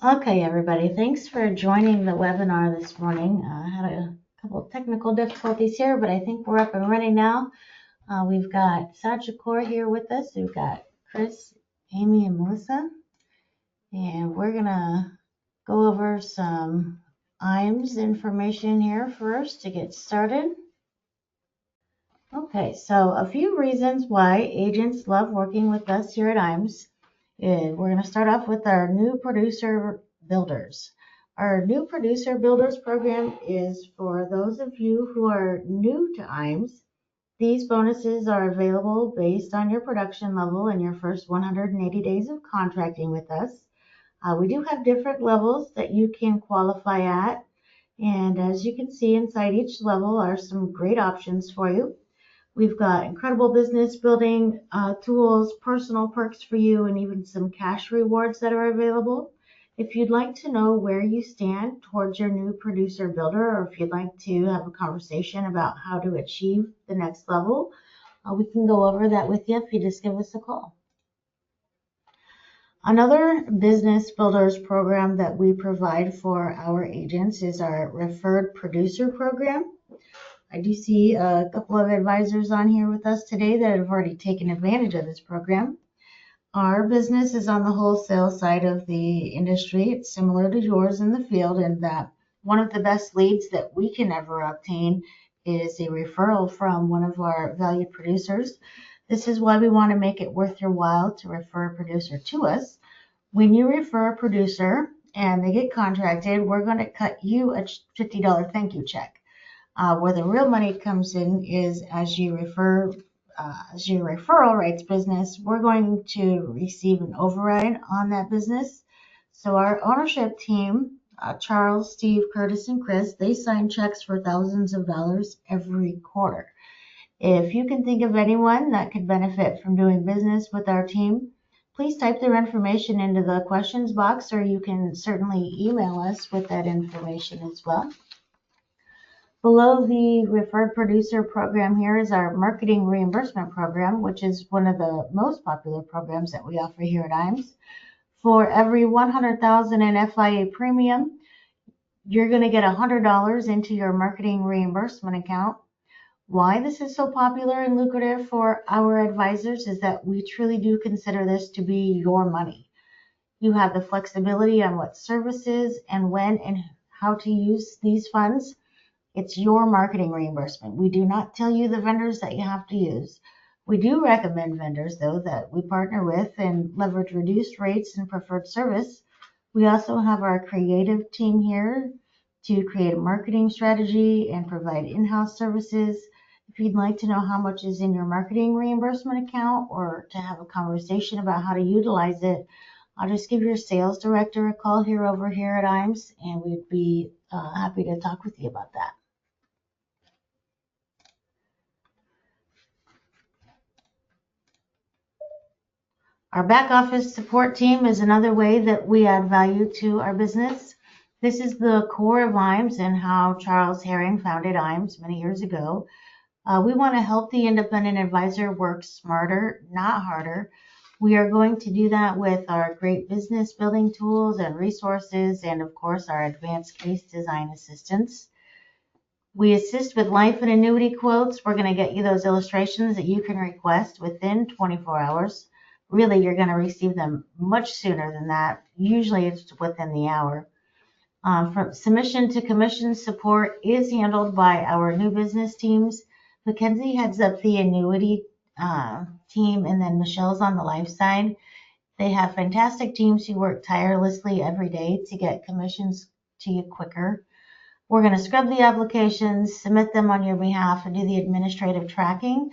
Okay, everybody, thanks for joining the webinar this morning. I had a couple of technical difficulties here, but I think we're up and running now. We've got Sajikor here with us. We've got Chris, Amy, and Melissa. And we're going to go over some IMS information here first to get started. Okay, so a few reasons why agents love working with us here at IMS. We're going to start off with our new producer builders. Our new producer builders program is for those of you who are new to IMS. These bonuses are available based on your production level in your first 180 days of contracting with us. We do have different levels that you can qualify at, and as you can see inside each level are some great options for you. We've got incredible business building tools, personal perks for you, and even some cash rewards that are available. If you'd like to know where you stand towards your new producer builder, or if you'd like to have a conversation about how to achieve the next level, we can go over that with you if you just give us a call. Another business builders program that we provide for our agents is our referred producer program. I do see a couple of advisors on here with us today that have already taken advantage of this program. Our business is on the wholesale side of the industry. It's similar to yours in the field in that one of the best leads that we can ever obtain is a referral from one of our valued producers. This is why we want to make it worth your while to refer a producer to us. When you refer a producer and they get contracted, we're going to cut you a $50 thank you check. Where the real money comes in is as your referral writes business, we're going to receive an override on that business. So our ownership team, Charles, Steve, Curtis, and Chris, they sign checks for thousands of dollars every quarter. If you can think of anyone that could benefit from doing business with our team, please type their information into the questions box, or you can certainly email us with that information as well. Below the referred producer program here is our marketing reimbursement program, which is one of the most popular programs that we offer here at IMS. For every $100,000 in FIA premium, you're going to get $100 into your marketing reimbursement account. Why this is so popular and lucrative for our advisors is that we truly do consider this to be your money. You have the flexibility on what services and when and how to use these funds. It's your marketing reimbursement. We do not tell you the vendors that you have to use. We do recommend vendors, though, that we partner with and leverage reduced rates and preferred service. We also have our creative team here to create a marketing strategy and provide in-house services. If you'd like to know how much is in your marketing reimbursement account or to have a conversation about how to utilize it, I'll just give your sales director a call here at IMS, and we'd be happy to talk with you about that. Our back office support team is another way that we add value to our business. This is the core of IMS and how Charles Herring founded IMS many years ago. We want to help the independent advisor work smarter, not harder. We are going to do that with our great business building tools and resources, and of course our advanced case design assistance. We assist with life and annuity quotes. We're going to get you those illustrations that you can request within 24 hours. Really, you're going to receive them much sooner than that. Usually it's within the hour. From submission to commission support is handled by our new business teams. Mackenzie heads up the annuity team, and then Michelle's on the life side. They have fantastic teams who work tirelessly every day to get commissions to you quicker. We're going to scrub the applications, submit them on your behalf, and do the administrative tracking.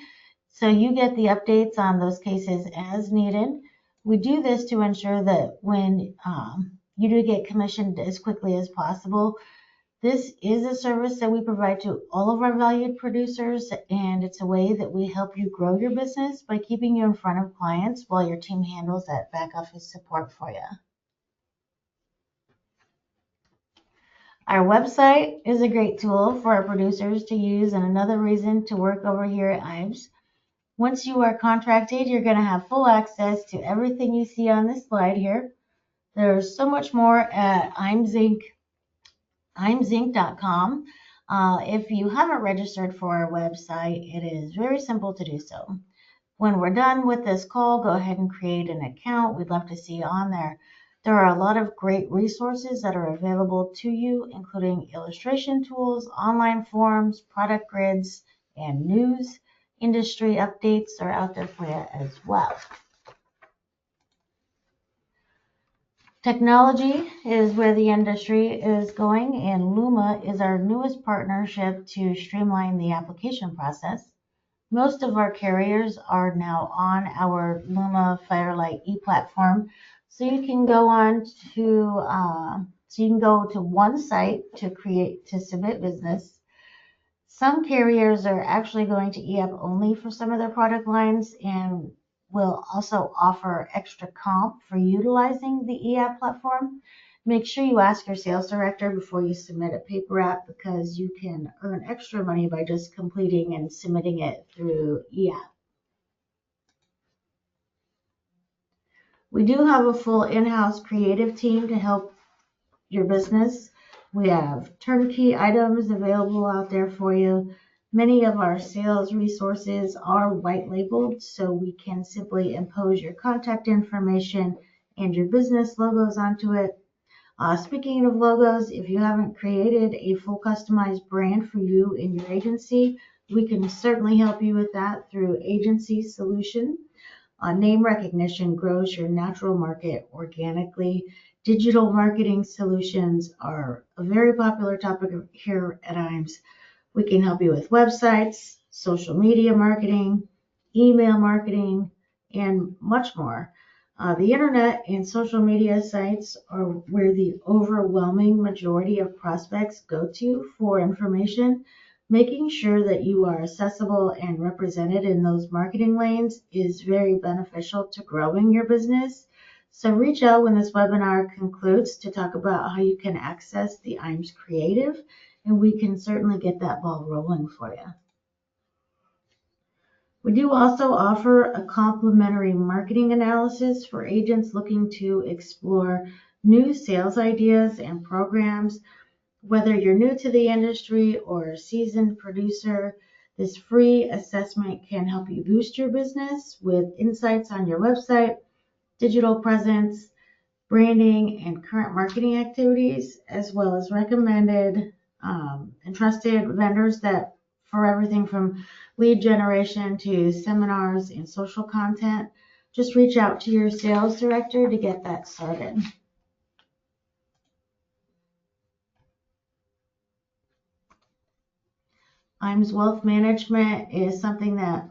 So you get the updates on those cases as needed. We do this to ensure that when you do get commissioned as quickly as possible. This is a service that we provide to all of our valued producers, and it's a way that we help you grow your business by keeping you in front of clients while your team handles that back office support for you. Our website is a great tool for our producers to use and another reason to work over here at IMS. Once you are contracted, you're going to have full access to everything you see on this slide here. There's so much more at imzinc.com. If you haven't registered for our website, it is very simple to do so. When we're done with this call, go ahead and create an account. We'd love to see you on there. There are a lot of great resources that are available to you, including illustration tools, online forums, product grids, and news. Industry updates are out there for you as well. Technology is where the industry is going, and Luma is our newest partnership to streamline the application process. Most of our carriers are now on our Luma Firelight e-platform, so you can go to one site to submit business. Some carriers are actually going to e-app only for some of their product lines and will also offer extra comp for utilizing the e-app platform. Make sure you ask your sales director before you submit a paper app, because you can earn extra money by just completing and submitting it through e-app. We do have a full in-house creative team to help your business. We have turnkey items available out there for you. Many of our sales resources are white labeled, so we can simply impose your contact information and your business logos onto it. Speaking of logos, if you haven't created a full customized brand for you in your agency, we can certainly help you with that through Agency Solution. Name recognition grows your natural market organically. Digital marketing solutions are a very popular topic here at IMES. We can help you with websites, social media marketing, email marketing, and much more. The internet and social media sites are where the overwhelming majority of prospects go to for information. Making sure that you are accessible and represented in those marketing lanes is very beneficial to growing your business. So reach out when this webinar concludes to talk about how you can access the IMES Creative, and we can certainly get that ball rolling for you. We do also offer a complimentary marketing analysis for agents looking to explore new sales ideas and programs. Whether you're new to the industry or a seasoned producer, this free assessment can help you boost your business with insights on your website, digital presence, branding, and current marketing activities, as well as recommended and trusted vendors that for everything from lead generation to seminars and social content. Just reach out to your sales director to get that started. IMES Wealth Management is something that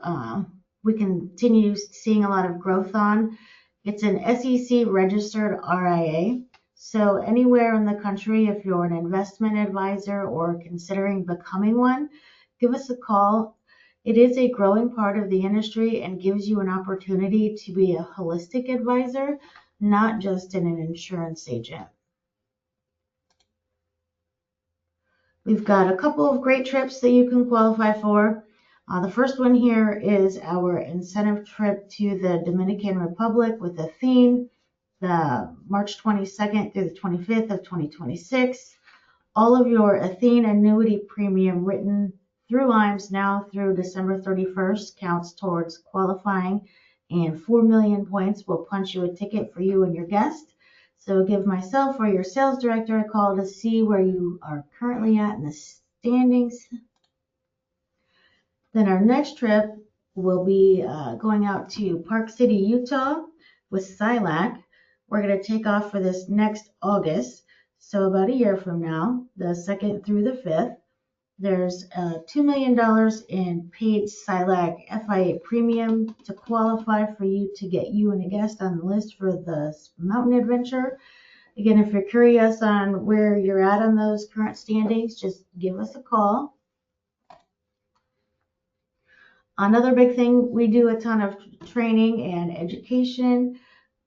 we continue seeing a lot of growth on. It's an SEC registered RIA. So anywhere in the country, if you're an investment advisor or considering becoming one, give us a call. It is a growing part of the industry and gives you an opportunity to be a holistic advisor, not just an insurance agent. We've got a couple of great trips that you can qualify for. The first one here is our incentive trip to the Dominican Republic with Athene, the March 22nd through the 25th of 2026. All of your Athene annuity premium written through IMES now through December 31st counts towards qualifying, and 4 million points will punch you a ticket for you and your guest. So give myself or your sales director a call to see where you are currently at in the standings. Then our next trip will be going out to Park City, Utah with SILAC. We're going to take off for this next August, so about a year from now, the 2nd through the 5th. There's $2 million in paid SILAC FIA premium to qualify for you to get you and a guest on the list for the mountain adventure. Again, if you're curious on where you're at on those current standings, just give us a call. Another big thing, we do a ton of training and education.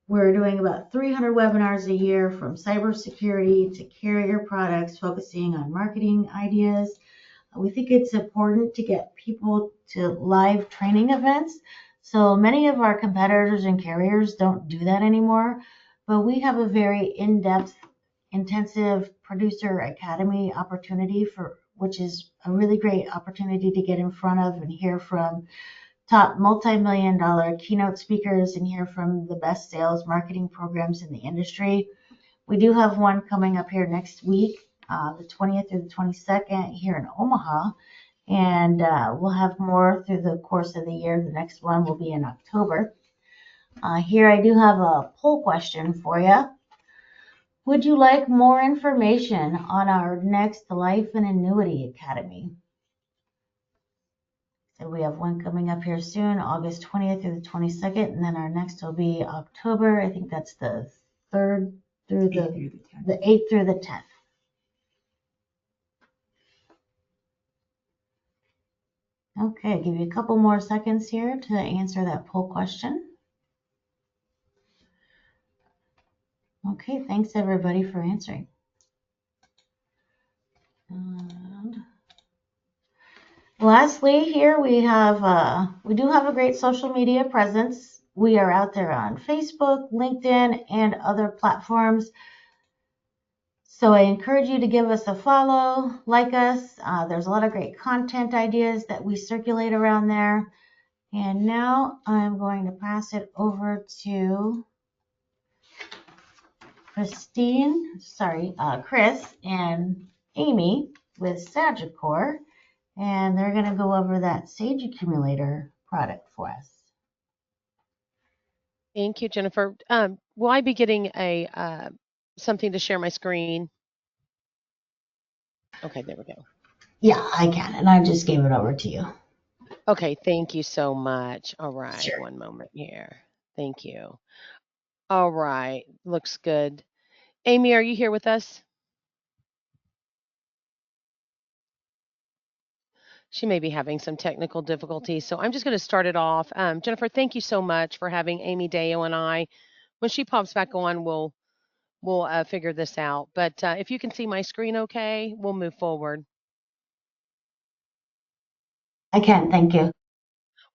We're doing about 300 webinars a year, from cybersecurity to carrier products, focusing on marketing ideas. We think it's important to get people to live training events. So many of our competitors and carriers don't do that anymore. but we have a very in-depth, intensive producer academy opportunity which is a really great opportunity to get in front of and hear from top multi-million dollar keynote speakers and hear from the best sales marketing programs in the industry. We do have one coming up here next week, the 20th through the 22nd here in Omaha, and we'll have more through the course of the year. The next one will be in October. Here I do have a poll question for you. Would you like more information on our next Life and Annuity Academy? So we have one coming up here soon, August 20th through the 22nd, and then our next will be October. I think that's the 3rd through the 8th through the 10th. Okay, give you a couple more seconds here to answer that poll question. Okay, thanks everybody for answering. And lastly, here we do have a great social media presence. We are out there on Facebook, LinkedIn, and other platforms. So I encourage you to give us a follow, like us. There's a lot of great content ideas that we circulate around there. And now I'm going to pass it over to Chris and Amy with Sagicor, and they're going to go over that Sage Accumulator product for us. Thank you, Jennifer. Will I be getting a something to share my screen? Okay, there we go. Yeah, I can, and I just gave it over to you. Okay, thank you so much. All right, Sure. one moment here. Thank you. All right, looks good. Amy, are you here with us? She may be having some technical difficulties, so I'm just going to start it off. Jennifer, thank you so much for having Amy Deo and I. When she pops back on, we'll figure this out. But if you can see my screen okay, we'll move forward. I can, thank you.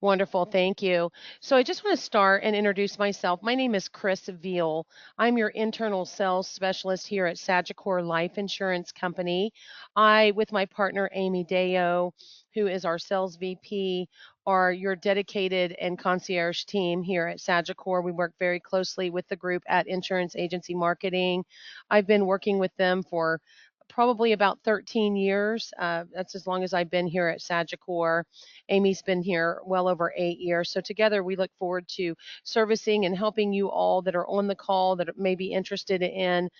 Wonderful, thank you. So I just want to start and introduce myself. My name is Chris Veal. I'm your internal sales specialist here at Sagicor Life Insurance Company. I, with my partner Amy Deo, who is our sales VP, are your dedicated and concierge team here at Sagicor. We work very closely with the group at Insurance Agency Marketing. I've been working with them for probably about 13 years. That's as long as I've been here at Sagicor. Amy's been here well over 8 years. So together we look forward to servicing and helping you all that are on the call that may be interested in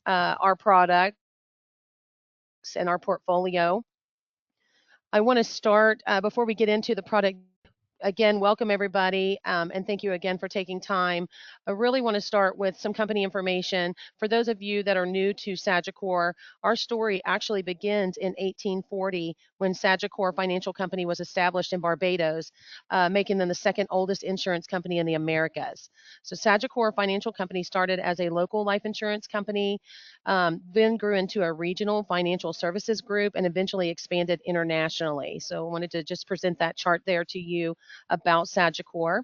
our products and our portfolio. I want to start before we get into the product. Again, welcome everybody, and thank you again for taking time. I really want to start with some company information. For those of you that are new to Sagicor, our story actually begins in 1840 when Sagicor Financial Company was established in Barbados, making them the second oldest insurance company in the Americas. So Sagicor Financial Company started as a local life insurance company, then grew into a regional financial services group, and eventually expanded internationally. So I wanted to just present that chart there to you about Sagicor.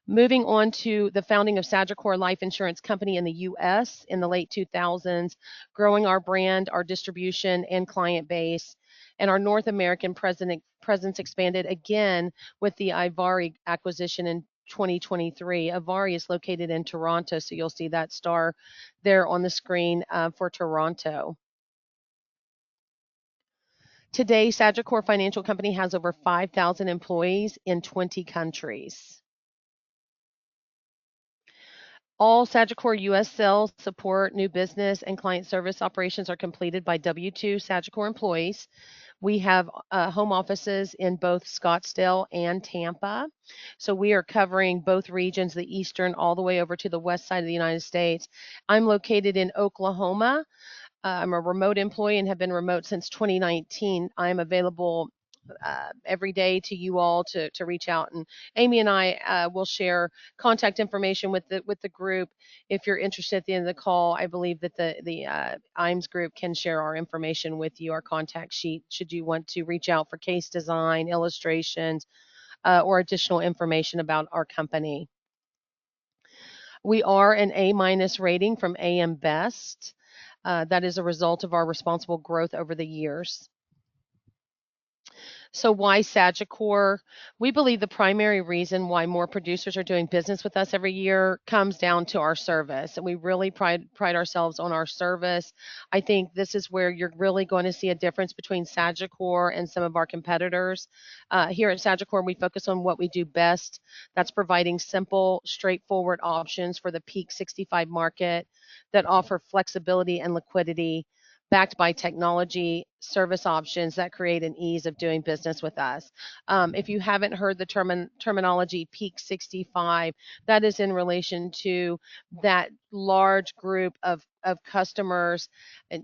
Moving on to the founding of Sagicor Life Insurance Company in the U.S. in the late 2000s, growing our brand, our distribution, and client base. And our North American presence expanded again with the Ivari acquisition in 2023. Ivari is located in Toronto, so you'll see that star there on the screen for Toronto. Today, Sagicor Financial Company has over 5,000 employees in 20 countries. All Sagicor U.S. sales, support, new business, and client service operations are completed by W-2 Sagicor employees. We have home offices in both Scottsdale and Tampa. So we are covering both regions, the eastern all the way over to the west side of the United States. I'm located in Oklahoma. I'm a remote employee and have been remote since 2019. I'm available every day to you all to reach out, and Amy and I will share contact information with the group. If you're interested at the end of the call, I believe that the IMES group can share our information with you, our contact sheet, should you want to reach out for case design, illustrations, or additional information about our company. We are an A- rating from AM Best. That is a result of our responsible growth over the years. So why Sagicor? We believe the primary reason why more producers are doing business with us every year comes down to our service. And we really pride ourselves on our service. I think this is where you're really going to see a difference between Sagicor and some of our competitors. Here at Sagicor, we focus on what we do best. That's providing simple, straightforward options for the peak 65 market that offer flexibility and liquidity backed by technology service options that create an ease of doing business with us. If you haven't heard the terminology peak 65, that is in relation to that large group of customers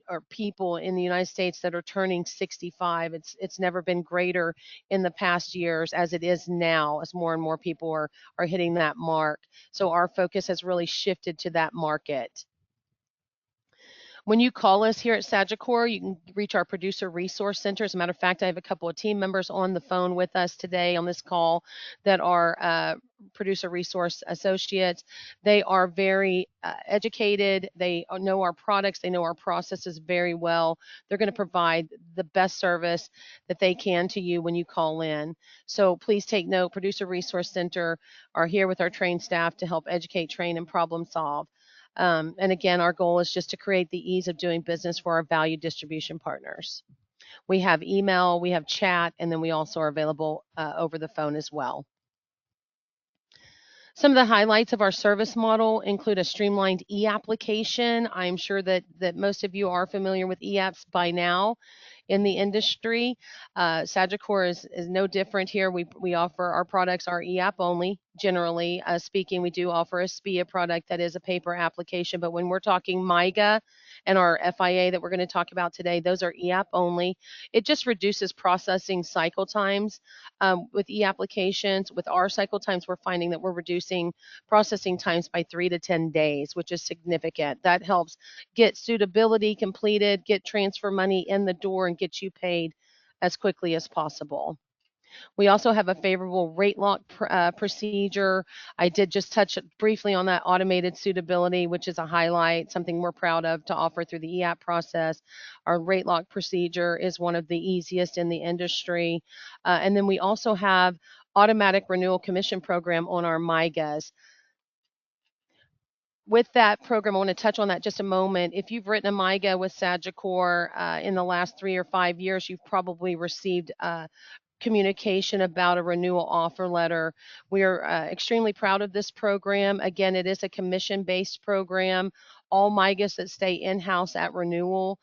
or people in the United States that are turning 65. It's never been greater in the past years as it is now, as more and more people are hitting that mark. So our focus has really shifted to that market. When you call us here at Sagicor, you can reach our producer resource center. As a matter of fact, I have a couple of team members on the phone with us today on this call that are producer resource associates. They are very educated. They know our products. They know our processes very well. They're going to provide the best service that they can to you when you call in. So please take note. Producer Resource Center are here with our trained staff to help educate, train, and problem solve. And again, our goal is just to create the ease of doing business for our valued distribution partners. We have email, we have chat, and then we also are available over the phone as well. Some of the highlights of our service model include a streamlined e-application. I'm sure that most of you are familiar with e-apps by now in the industry. Sagicor is no different here. We offer our products are e-app only. Generally speaking, we do offer a SPIA product that is a paper application, but when we're talking MIGA and our FIA that we're going to talk about today, those are e-app only. It just reduces processing cycle times with e-applications. With our cycle times, we're finding that we're reducing processing times by 3 to 10 days, which is significant. That helps get suitability completed, get transfer money in the door, and get you paid as quickly as possible. We also have a favorable rate lock procedure. I did just touch briefly on that automated suitability, which is a highlight, something we're proud of to offer through the e-app process. Our rate lock procedure is one of the easiest in the industry. And then we also have automatic renewal commission program on our MIGAs. With that program, I want to touch on that just a moment. If you've written a MIGA with Sagicor in the last 3 or 5 years, you've probably received communication about a renewal offer letter. We are extremely proud of this program. Again, it is a commission-based program. All MIGAs that stay in-house at renewal,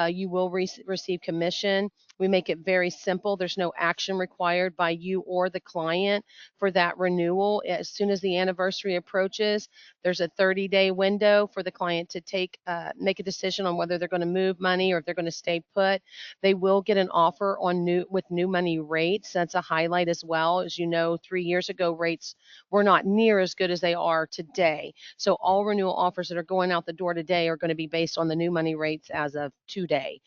you will receive commission. We make it very simple. There's no action required by you or the client for that renewal. As soon as the anniversary approaches, there's a 30-day window for the client to make a decision on whether they're going to move money or if they're going to stay put. They will get an offer on new money rates. That's a highlight as well. As you know, 3 years ago, rates were not near as good as they are today. So all renewal offers that are going out the door today are going to be based on the new money rates as of today.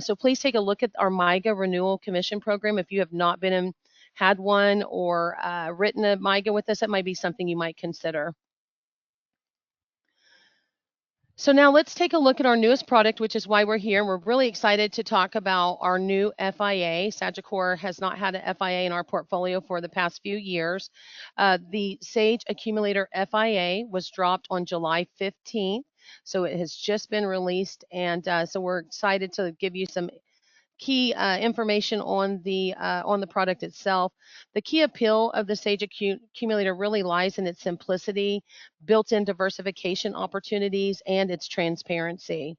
So please take a look at our MIGA renewal commission program. If you have not had one or written a MIGA with us, that might be something you might consider. So now let's take a look at our newest product, which is why we're here. We're really excited to talk about our new FIA. Sagicor has not had an FIA in our portfolio for the past few years. The Sage Accumulator FIA was dropped on July 15th. So it has just been released. And so we're excited to give you some key information on the product itself. The key appeal of the Sage Accumulator really lies in its simplicity, built-in diversification opportunities, and its transparency.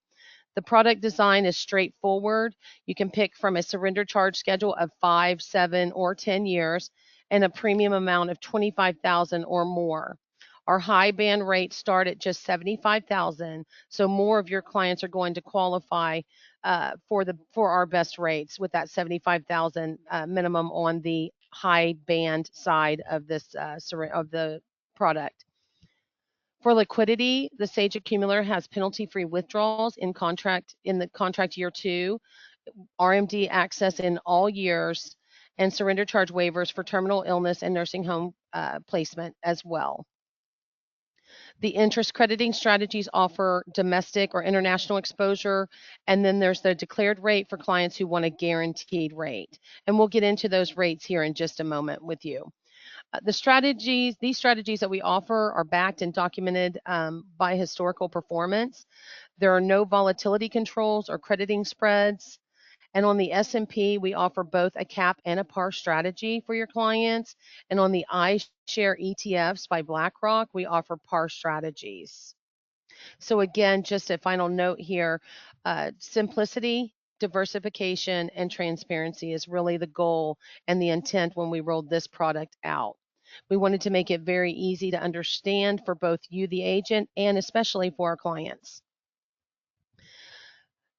The product design is straightforward. You can pick from a surrender charge schedule of 5, 7, or 10 years and a premium amount of $25,000 or more. Our high band rates start at just $75,000, so more of your clients are going to qualify for our best rates with that $75,000 minimum on the high band side of this of the product. For liquidity, the Sage Accumulator has penalty-free withdrawals in the contract year 2, RMD access in all years, and surrender charge waivers for terminal illness and nursing home placement as well. The interest crediting strategies offer domestic or international exposure. And then there's the declared rate for clients who want a guaranteed rate. And we'll get into those rates here in just a moment with you. These strategies that we offer are backed and documented by historical performance. There are no volatility controls or crediting spreads. And on the S&P, we offer both a cap and a par strategy for your clients. And on the iShare ETFs by BlackRock, we offer par strategies. So again, just a final note here, simplicity, diversification, and transparency is really the goal and the intent when we rolled this product out. We wanted to make it very easy to understand for both you, the agent, and especially for our clients.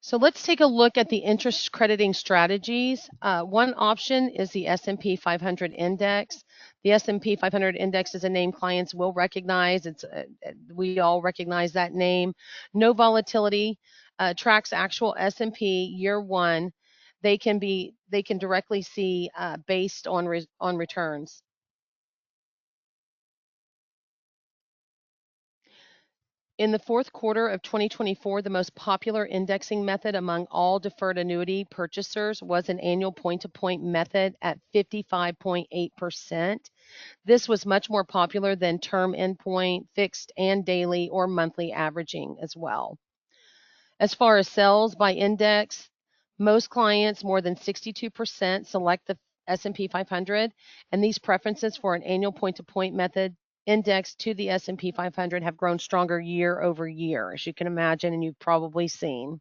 So let's take a look at the interest crediting strategies. One option is the S&P 500 index. The S&P 500 index is a name clients will recognize. We all recognize that name. No volatility, tracks actual S&P year one. They can directly see based on returns. In the fourth quarter of 2024, the most popular indexing method among all deferred annuity purchasers was an annual point-to-point method at 55.8%. This was much more popular than term endpoint, fixed and daily or monthly averaging as well. As far as sales by index, most clients, more than 62%, select the S&P 500, and these preferences for an annual point-to-point method index to the S&P 500 have grown stronger year over year, as you can imagine, and you've probably seen.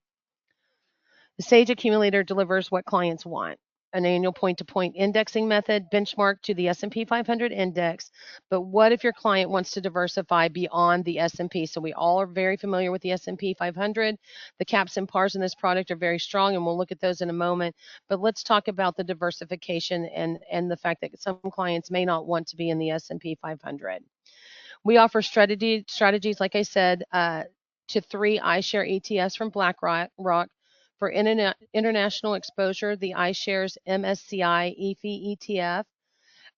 The Sage Accumulator delivers what clients want. An annual point-to-point indexing method benchmarked to the S&P 500 index. But what if your client wants to diversify beyond the S&P? So we all are very familiar with the S&P 500. The caps and pars in this product are very strong, and we'll look at those in a moment. But let's talk about the diversification and the fact that some clients may not want to be in the S&P 500. We offer strategies, like I said, to 3 iShare ETFs from BlackRock. For international exposure, the iShares MSCI EFI ETF,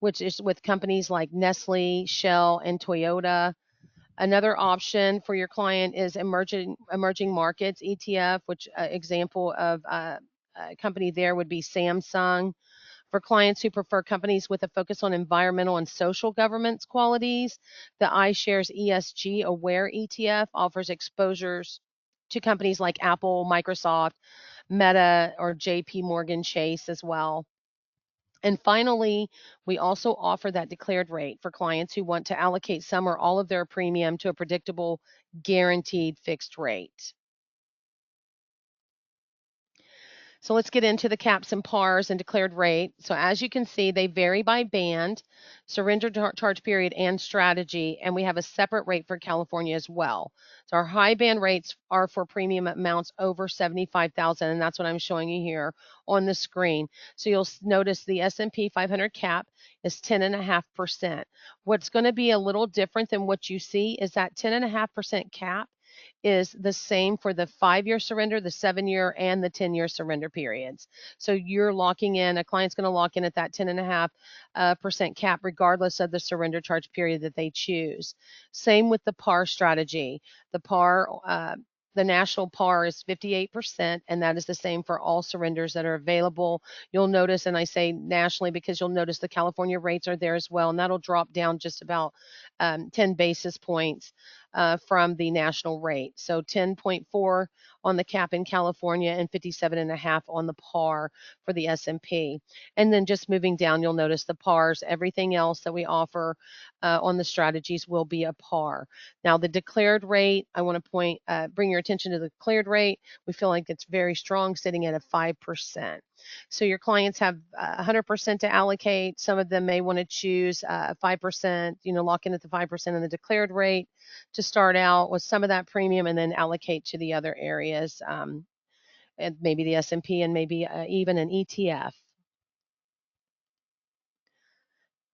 which is with companies like Nestle, Shell, and Toyota. Another option for your client is emerging markets ETF, which example of a company there would be Samsung. For clients who prefer companies with a focus on environmental and social governance qualities, the iShares ESG Aware ETF offers exposures to companies like Apple, Microsoft, Meta, or JP Morgan Chase as well. And finally, we also offer that declared rate for clients who want to allocate some or all of their premium to a predictable, guaranteed fixed rate. So let's get into the caps and pars and declared rate. So as you can see, they vary by band, surrender charge period, and strategy, and we have a separate rate for California as well. So our high band rates are for premium amounts over $75,000, and that's what I'm showing you here on the screen. So you'll notice the S&P 500 cap is 10.5%. What's going to be a little different than what you see is that 10.5% cap is the same for the 5-year surrender, the 7-year, and the 10-year surrender periods. So you're locking in, a client's going to lock in at that 10.5% cap, regardless of the surrender charge period that they choose. Same with the par strategy. The national par is 58%, and that is the same for all surrenders that are available. You'll notice, and I say nationally because you'll notice the California rates are there as well, and that'll drop down just about 10 basis points from the national rate. So 10.4 on the cap in California and 57.5 on the par for the S&P. And then just moving down, you'll notice the pars. Everything else that we offer on the strategies will be a par. Now, the declared rate, I want to bring your attention to the declared rate. We feel like it's very strong, sitting at a 5%. So your clients have 100% to allocate. Some of them may want to choose 5%, lock in at the 5% in the declared rate to start out with some of that premium and then allocate to the other areas, and maybe the S&P and maybe even an ETF.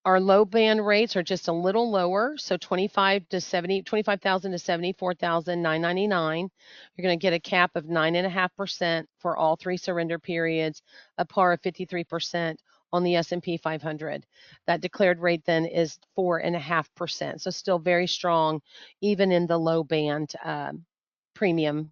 Our low band rates are just a little lower, so 25,000 to 74,999. You're going to get a cap of 9.5% for all 3 surrender periods, a par of 53% on the S&P 500. That declared rate then is 4.5%. So still very strong, even in the low band premium.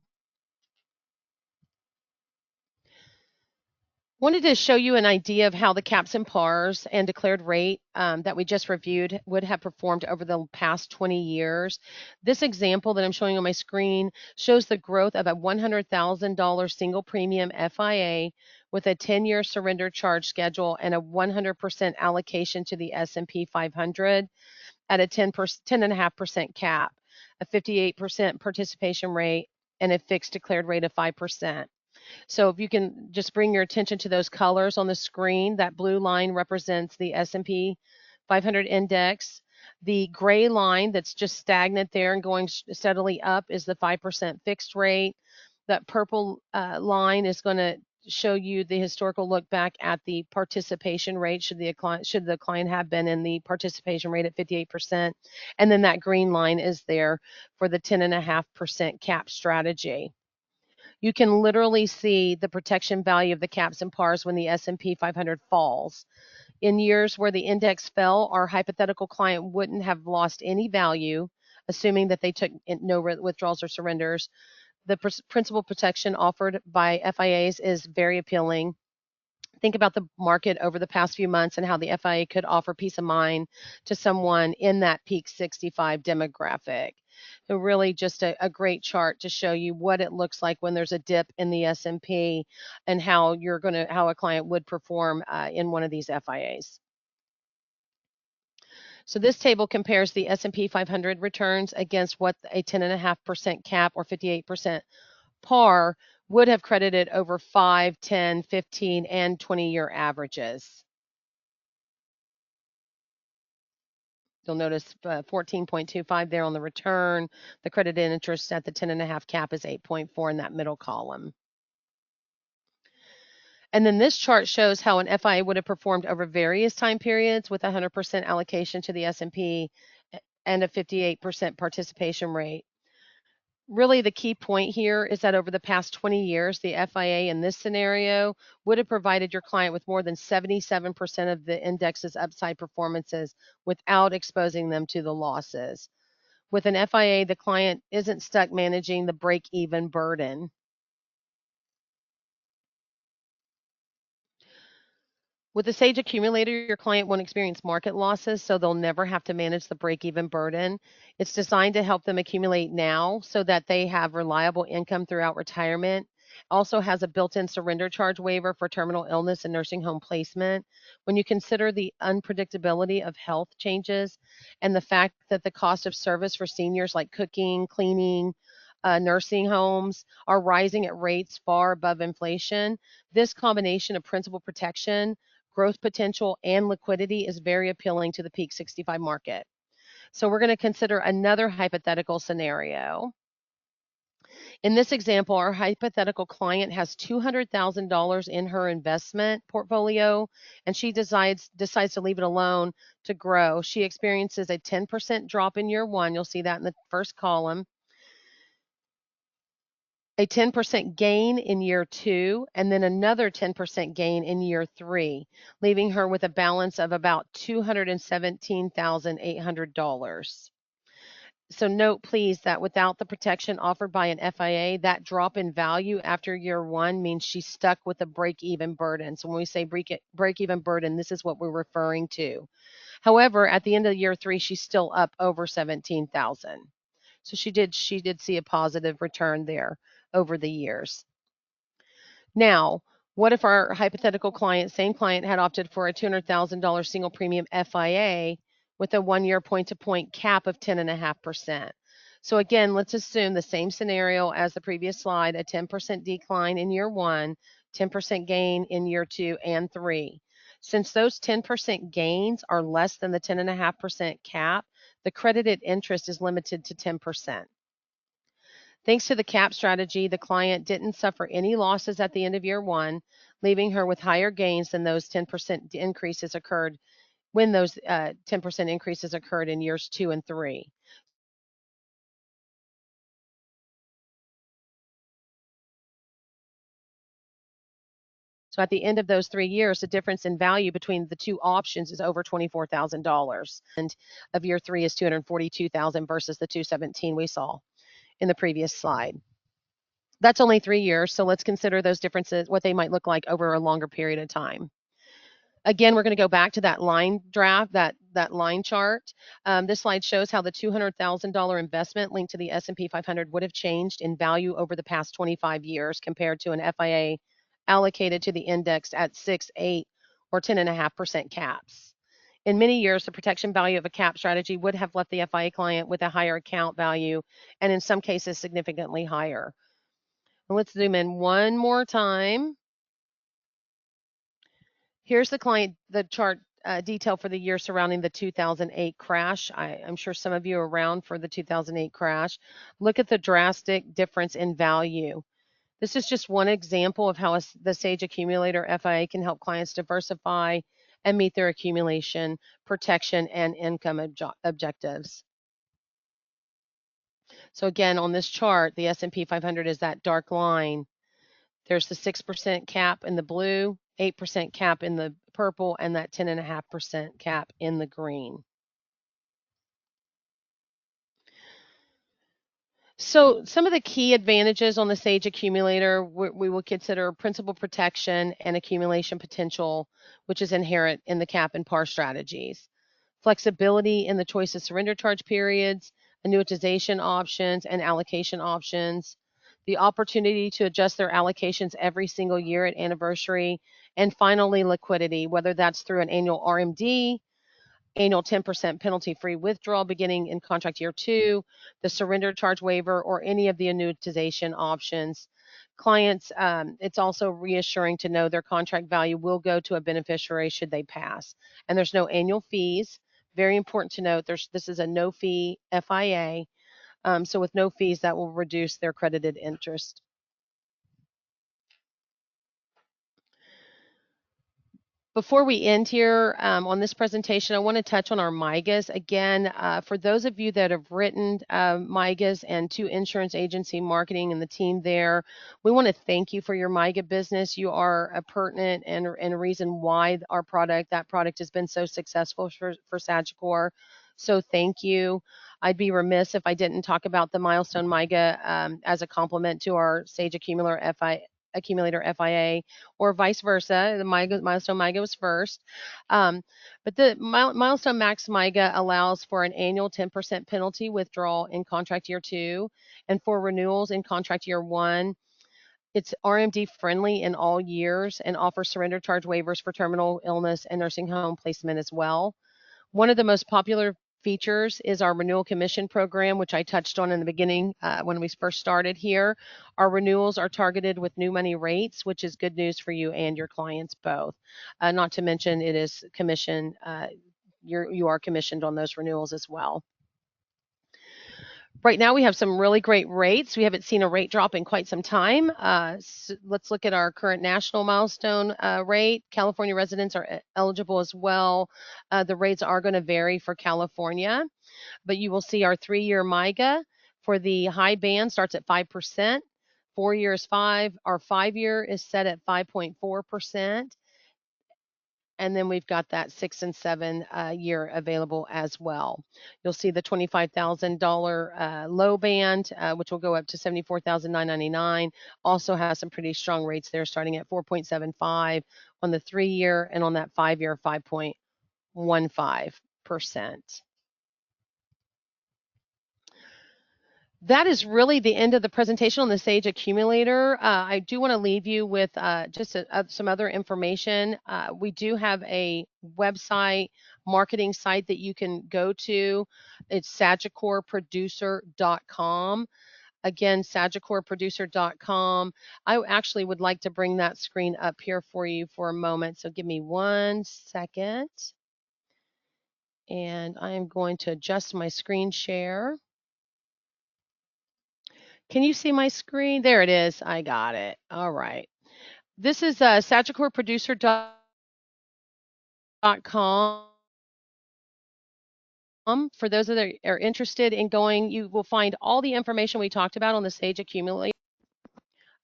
Wanted to show you an idea of how the caps and pars and declared rate that we just reviewed would have performed over the past 20 years. This example that I'm showing on my screen shows the growth of a $100,000 single premium FIA with a 10-year surrender charge schedule and a 100% allocation to the S&P 500 at a 10.5% cap, a 58% participation rate, and a fixed declared rate of 5%. So if you can just bring your attention to those colors on the screen, that blue line represents the S&P 500 index. The gray line that's just stagnant there and going steadily up is the 5% fixed rate. That purple line is going to show you the historical look back at the participation rate should the client have been in the participation rate at 58%. And then that green line is there for the 10.5% cap strategy. You can literally see the protection value of the caps and pars when the S&P 500 falls. In years where the index fell, our hypothetical client wouldn't have lost any value, assuming that they took no withdrawals or surrenders. The principal protection offered by FIAs is very appealing. Think about the market over the past few months and how the FIA could offer peace of mind to someone in that peak 65 demographic. So really just a great chart to show you what it looks like when there's a dip in the S&P and how a client would perform in one of these FIAs. So this table compares the S&P 500 returns against what a 10.5% cap or 58% par would have credited over 5, 10, 15, and 20-year averages. You'll notice 14.25 there on the return. The credited interest at the 10.5 cap is 8.4 in that middle column. And then this chart shows how an FIA would have performed over various time periods with 100% allocation to the S&P and a 58% participation rate. Really, the key point here is that over the past 20 years, the FIA in this scenario would have provided your client with more than 77% of the index's upside performances without exposing them to the losses. With an FIA, the client isn't stuck managing the break-even burden. With the Sage accumulator, your client won't experience market losses, so they'll never have to manage the break-even burden. It's designed to help them accumulate now so that they have reliable income throughout retirement. Also has a built-in surrender charge waiver for terminal illness and nursing home placement. When you consider the unpredictability of health changes and the fact that the cost of service for seniors like cooking, cleaning, nursing homes are rising at rates far above inflation, this combination of principal protection, growth potential, and liquidity is very appealing to the peak 65 market. So we're going to consider another hypothetical scenario. In this example, our hypothetical client has $200,000 in her investment portfolio, and she decides to leave it alone to grow. She experiences a 10% drop in year one. You'll see that in the first column. A 10% gain in year two, and then another 10% gain in year three, leaving her with a balance of about $217,800. So note, please, that without the protection offered by an FIA, that drop in value after year one means she's stuck with a break-even burden. So when we say break-even burden, this is what we're referring to. However, at the end of year three, she's still up over $17,000. So she did see a positive return there over the years. Now, what if our hypothetical same client, had opted for a $200,000 single premium FIA with a 1-year point-to-point cap of 10.5%? So again, let's assume the same scenario as the previous slide, a 10% decline in year one, 10% gain in year two and three. Since those 10% gains are less than the 10.5% cap, the credited interest is limited to 10%. Thanks to the cap strategy, the client didn't suffer any losses at the end of year one, leaving her with higher gains than those 10% increases occurred when those 10% increases occurred in years two and three. So at the end of those 3 years, the difference in value between the two options is over $24,000. And of year 3 is $242,000 versus the $217,000 we saw in the previous slide. That's only 3 years, so let's consider those differences, what they might look like over a longer period of time. Again, we're going to go back to that line draft, that line chart. This slide shows how the $200,000 investment linked to the S&P 500 would have changed in value over the past 25 years compared to an FIA allocated to the index at 6, 8, or 10.5% caps. In many years, the protection value of a cap strategy would have left the FIA client with a higher account value, and in some cases, significantly higher. Let's zoom in one more time. Here's the chart detail for the year surrounding the 2008 crash. I'm sure some of you are around for the 2008 crash. Look at the drastic difference in value. This is just one example of how the Sage Accumulator FIA can help clients diversify and meet their accumulation, protection, and income objectives. So again, on this chart, the S&P 500 is that dark line. There's the 6% cap in the blue, 8% cap in the purple, and that 10.5% cap in the green. So some of the key advantages on the Sage Accumulator, we will consider principal protection and accumulation potential, which is inherent in the cap and par strategies. Flexibility in the choice of surrender charge periods, annuitization options, and allocation options. The opportunity to adjust their allocations every single year at anniversary. And finally, liquidity, whether that's through an annual RMD, annual 10% penalty-free withdrawal beginning in contract year 2, the surrender charge waiver, or any of the annuitization options. Clients, it's also reassuring to know their contract value will go to a beneficiary should they pass. And there's no annual fees. Very important to note, this is a no-fee FIA. So with no fees, that will reduce their credited interest. Before we end here on this presentation, I want to touch on our MIGAs. Again, for those of you that have written MIGAs and to insurance agency marketing and the team there, we want to thank you for your MIGA business. You are a pertinent and a reason why that product has been so successful for Sagicor. So thank you. I'd be remiss if I didn't talk about the Milestone MIGA as a complement to our Sage Accumulator FIA, or vice versa. The Milestone MIGA was first. But the Milestone Max MIGA allows for an annual 10% penalty withdrawal in contract year 2, and for renewals in contract year 1. It's RMD friendly in all years and offers surrender charge waivers for terminal illness and nursing home placement as well. One of the most popular features is our renewal commission program, which I touched on in the beginning when we first started here. Our renewals are targeted with new money rates, which is good news for you and your clients both. Not to mention it is commission, you are commissioned on those renewals as well. Right now we have some really great rates. We haven't seen a rate drop in quite some time. So let's look at our current national milestone rate. California residents are eligible as well. The rates are going to vary for California, but you will see our 3-year MIGA for the high band starts at 5%. 4 years 5. Our 5-year is set at 5.4%. And then we've got that 6 and 7 year available as well. You'll see the $25,000 low band, which will go up to $74,999. Also has some pretty strong rates there, starting at 4.75 on the 3-year, and on that 5-year, 5.15%. That is really the end of the presentation on the Sage Accumulator. I do want to leave you with just some other information. We do have a website, marketing site that you can go to. It's sagicorproducer.com. Again, sagicorproducer.com. I actually would like to bring that screen up here for you for a moment. So give me 1 second. And I am going to adjust my screen share. Can you see my screen? There it is. I got it. All right. This is sagicorproducer.com. For those that are interested in going, you will find all the information we talked about on the Sage Accumulator.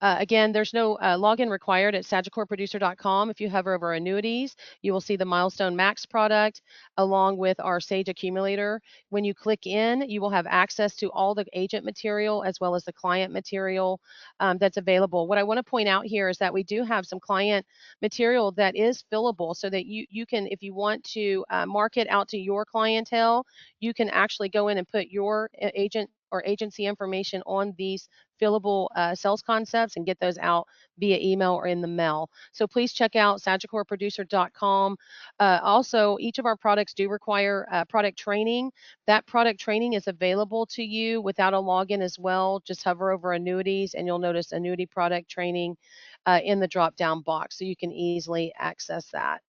Again, there's no login required at SagicoreProducer.com. If you hover over annuities, you will see the Milestone Max product along with our Sage Accumulator. When you click in, you will have access to all the agent material as well as the client material that's available. What I want to point out here is that we do have some client material that is fillable so that you can, if you want to market out to your clientele, you can actually go in and put your agent or agency information on these fillable sales concepts and get those out via email or in the mail. So please check out SagicoreProducer.com. Also, each of our products do require product training. That product training is available to you without a login as well. Just hover over annuities and you'll notice annuity product training in the drop down box so you can easily access that.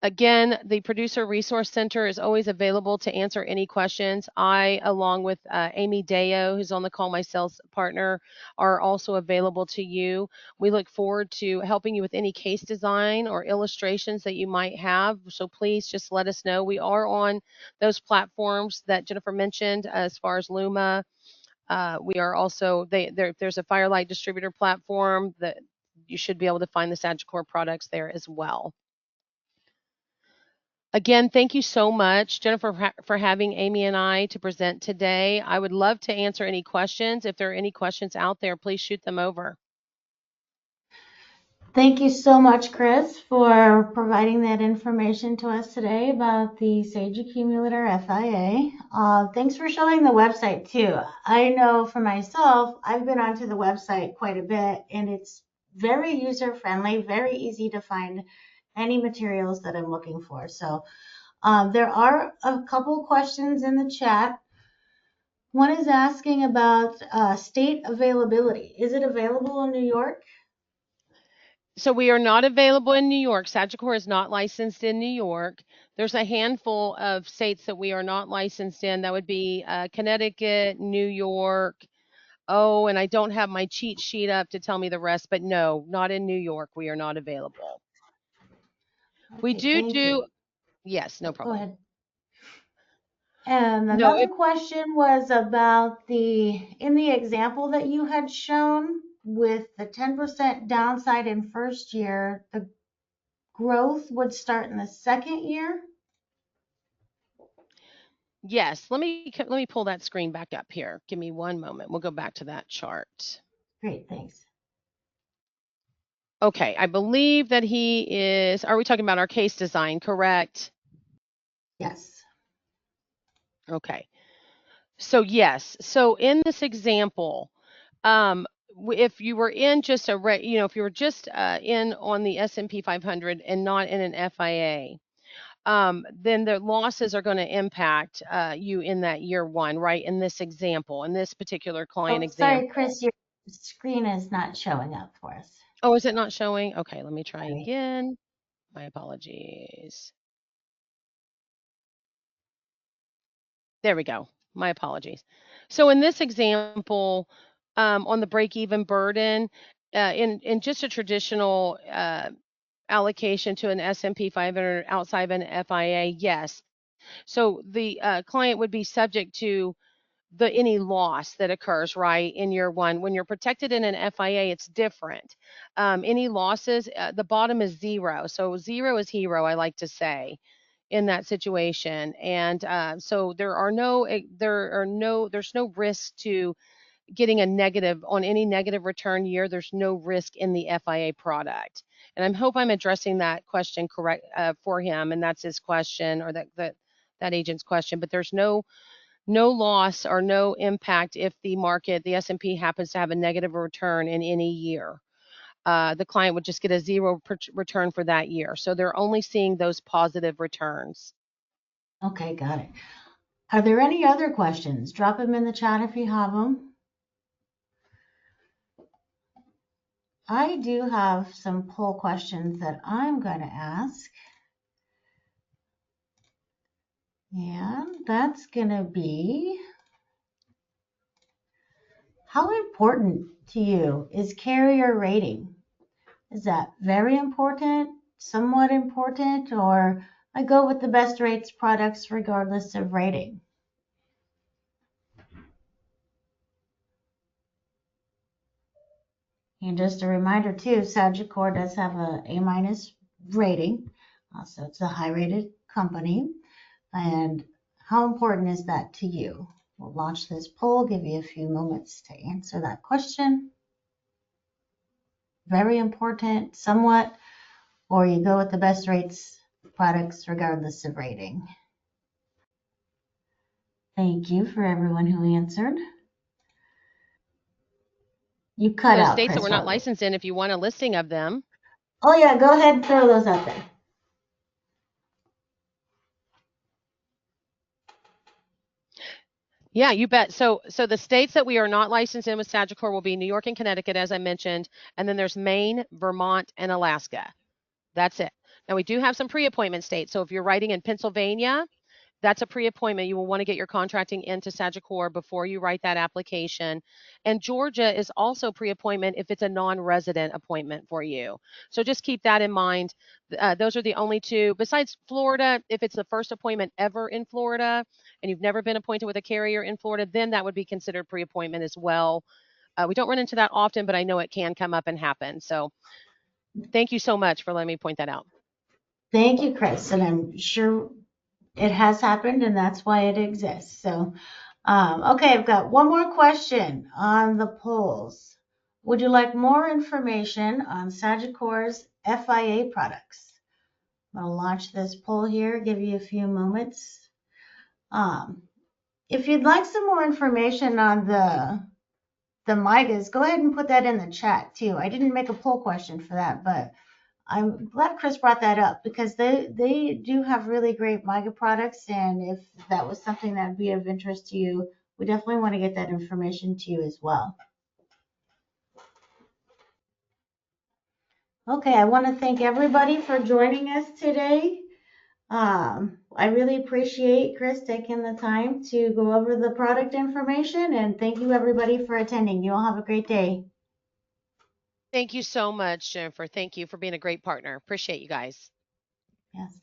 Again, the Producer Resource Center is always available to answer any questions. I, along with Amy Deo, who's on the call, my sales partner, are also available to you. We look forward to helping you with any case design or illustrations that you might have. So please just let us know. We are on those platforms that Jennifer mentioned as far as Luma. We are also, there's a Firelight distributor platform that you should be able to find the Sagicor products there as well. Again, thank you so much, Jennifer, for having Amy and I to present today. I would love to answer any questions. If there are any questions out there, please shoot them over. Thank you so much, Chris, for providing that information to us today about the Sage Accumulator FIA. Thanks for showing the website too. I know for myself, I've been onto the website quite a bit and it's very user-friendly, very easy to find any materials that I'm looking for. So there are a couple questions in the chat. One is asking about state availability. Is it available in New York? So we are not available in New York. Sagicor is not licensed in New York. There's a handful of states that we are not licensed in. That would be Connecticut, New York. Oh, and I don't have my cheat sheet up to tell me the rest, but no, not in New York. We are not available. We Okay, do. Yes, no go problem. ahead. And No, another question was about in the example that you had shown with the 10% downside in first year, the growth would start in the second year? yes, let me pull that screen back up here. Give me one moment. We'll go back to that chart. Great, thanks. Okay, I believe that are we talking about our case design, correct? Yes. Okay. So yes, so in this example, if you were in just if you were just in on the S&P 500 and not in an FIA, then the losses are going to impact you in that year one, right? In this example, in this particular client example. Sorry, Chris, your screen is not showing up for us. Oh, is it not showing? Okay, let me try Sorry. again. My apologies. There we go. My apologies. So in this example, on the break-even burden, in just a traditional allocation to an S&P 500 outside of an FIA, yes. So the client would be subject to any loss that occurs, right, in year one. When you're protected in an FIA, it's different. Any losses, the bottom is zero. So zero is hero, I like to say, in that situation. And so there's no risk to getting a negative on any negative return year. There's no risk in the FIA product. And I hope I'm addressing that question correct for him. And that's his question, or that agent's question. But there's no loss or no impact if the S&P happens to have a negative return in any year. The client would just get a zero return for that year. So they're only seeing those positive returns. Okay, got it. Are there any other questions? Drop them in the chat if you have them. I do have some poll questions that I'm going to ask. And that's going to be, how important to you is carrier rating? Is that very important, somewhat important, or I go with the best rates products regardless of rating? And just a reminder too, Sagicor does have a A- rating, so it's a high rated company. And how important is that to you? We'll launch this poll, give you a few moments to answer that question. Very important, somewhat, or you go with the best rates products regardless of rating. Thank you for everyone who answered. You cut Those out, states that Chris. we're not licensed in, if you want a listing of them. Oh yeah, go ahead and throw those out there. Yeah, you bet. So the states that we are not licensed in with Sagicor will be New York and Connecticut, as I mentioned, and then there's Maine, Vermont, and Alaska. That's it. Now we do have some pre-appointment states. So if you're writing in Pennsylvania, that's a pre-appointment. You will want to get your contracting into Sagicor before you write that application. And Georgia is also pre-appointment if it's a non-resident appointment for you. So just keep that in mind. Those are the only two. Besides Florida, if it's the first appointment ever in Florida and you've never been appointed with a carrier in Florida, then that would be considered pre-appointment as well. We don't run into that often, but I know it can come up and happen. So thank you so much for letting me point that out. Thank you, Chris. And I'm sure it has happened and that's why it exists. So, okay, I've got one more question on the polls. Would you like more information on Sagicor's FIA products? I'm going to launch this poll here, give you a few moments. If you'd like some more information on the MIGAs, go ahead and put that in the chat too. I didn't make a poll question for that, but I'm glad Chris brought that up because they do have really great MIGA products, and if that was something that would be of interest to you, we definitely want to get that information to you as well. Okay, I want to thank everybody for joining us today. I really appreciate Chris taking the time to go over the product information, and thank you everybody for attending. You all have a great day. Thank you so much, Jennifer. Thank you for being a great partner. Appreciate you guys. Yes.